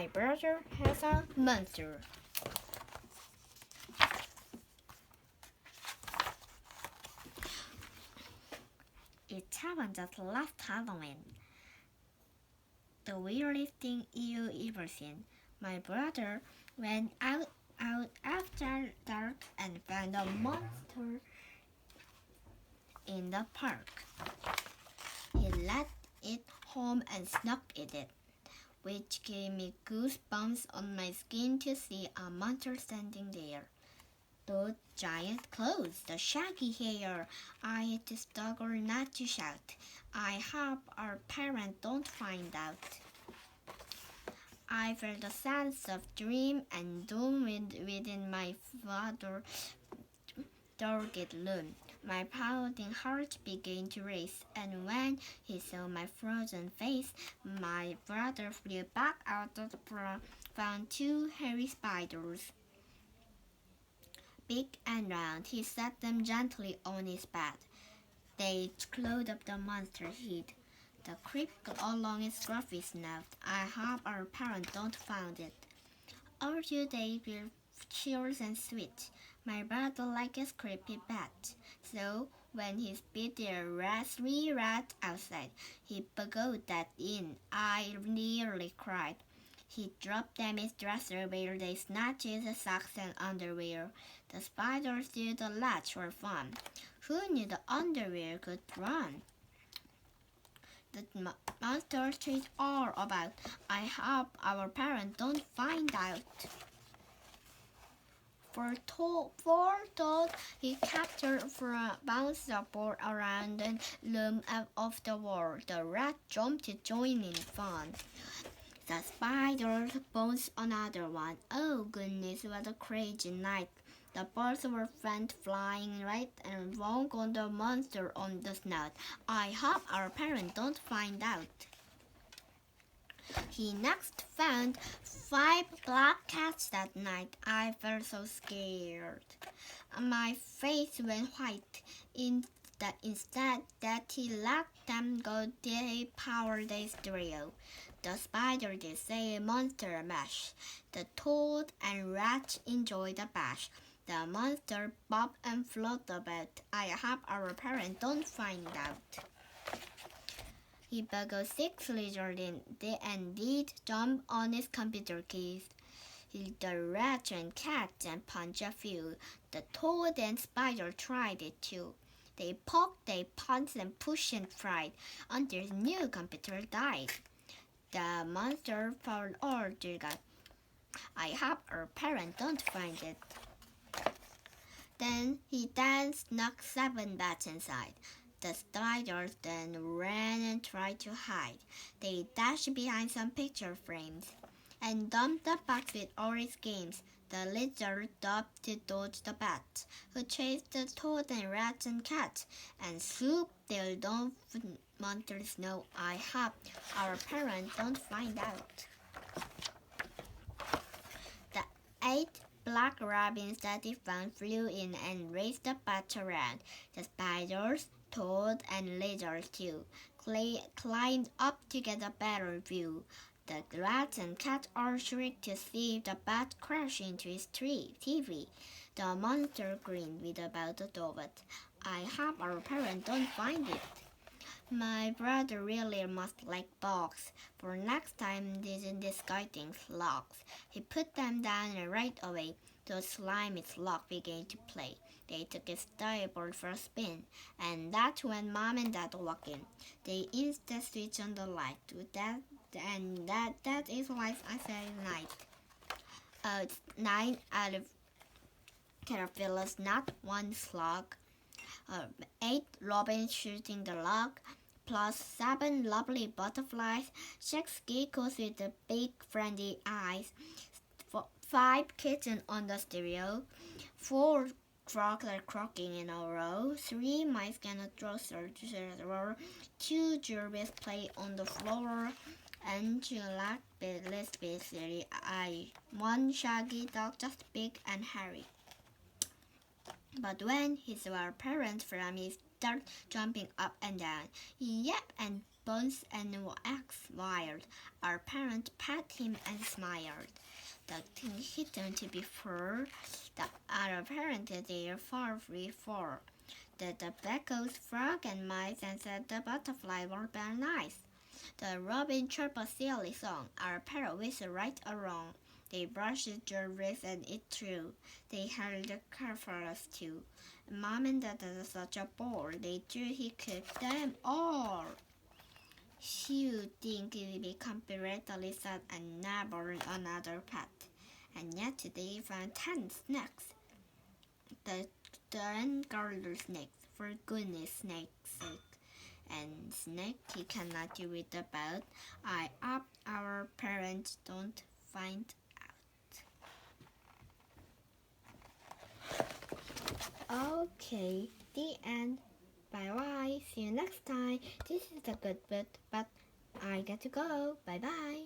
My brother has a monster. It happened just last Halloween. The weirdest thing you ever seen. My brother went out after dark and found a monster in the park. He let it home and snuck at it, which gave me goosebumps on my skin to see a monster standing there. Those giant claws, the shaggy hair. I had to struggle not to shout. I hope our parents don't find out. I felt a sense of dream and doom within my father's dark room. My pounding heart began to race, and when he saw my frozen face, my brother flew back out of the room, found two hairy spiders. Big and round, he set them gently on his bed. They clawed up the monster's head. The creep along its scruffy snout. I hope our parents don't find it. All 2 days were cheers and sweet. My brother liked a creepy bat, so when he spit their three rats outside, he buckled that in. I nearly cried. He dropped them in his dresser where they snatched his socks and underwear. The spiders did the latch for fun. Who knew the underwear could run? The monster is all about. I hope our parents don't find out. Foretold he captured bounced the board around the loom of the wall. The rat jumped to join in fun. The spider bounced another one. Oh goodness, what a crazy night. The birds were flying right and wrong on the monster on the snout. I hope our parents don't find out. He next found 5 black cats that night. I felt so scared. My face went white. Instead that he let them go, they powered the stereo. The spider did say monster mash. The toad and rat enjoyed the bash. The monster bobbed and floated about. I hope our parents don't find out. He buckled 6 lizards and did jump on his computer keys. The rat and cat and punched a few. The toad and spider tried it too. They poked, they punched and pushed and tried until his new computer died. The monster found all together. I hope our parents don't find it. Then he snuck 7 bats inside. The spiders then ran and tried to hide. They dashed behind some picture frames and dumped the box with all its games. The lizard ducked to dodge the bats, who chased the toad and rats and cats, and swooped their own monsters. No, I hope our parents don't find out. The 8 black robins that he found flew in and raced the bats around. The spiders, toad, and lizards too climbed up to get a better view. The rats and cats all shrieked to see the bat crash into his TV. The monster grinned with about the donut. I hope our parents don't find it. My brother really must like bugs, for next time didn't discarding slugs. He put them down and right away the slimy slug began to play. They took his stable for a spin, and that's when Mom and Dad walked in. They instantly switched on the light. That is why I say night. It's 9 out of caterpillars, not 1 slug. 8 robins shooting the log, plus 7 lovely butterflies, 6 geckos with the big friendly eyes, 5 kittens on the stereo, 4 frogs are croaking in a row, 3 mice gonna throw roar, 2 gerbies play on the floor, and 2 basically 1 shaggy dog just big and hairy. But when he saw our parents from he started jumping up and down. He yapped and bones and acts wild. Our parent pat him and smiled. The thing hidden to be fur, the other parent there far before. The tobaccos, frog, and mice, and said the butterfly were very nice. The robin chirped a silly song. Our parrot whistled right or wrong. They brushed their wrists and it true. They held the car for us too. Mom and Dad had such a ball. They drew he cooked them all. You think we become completely sad and never another pet. And yet they found 10 snakes. The 10 garter snakes, for goodness snake's sake. And snake he cannot do with the boat. I hope our parents don't find out. Okay, the end. Bye bye. See you next time. This is a good bit, but I got to go. Bye bye.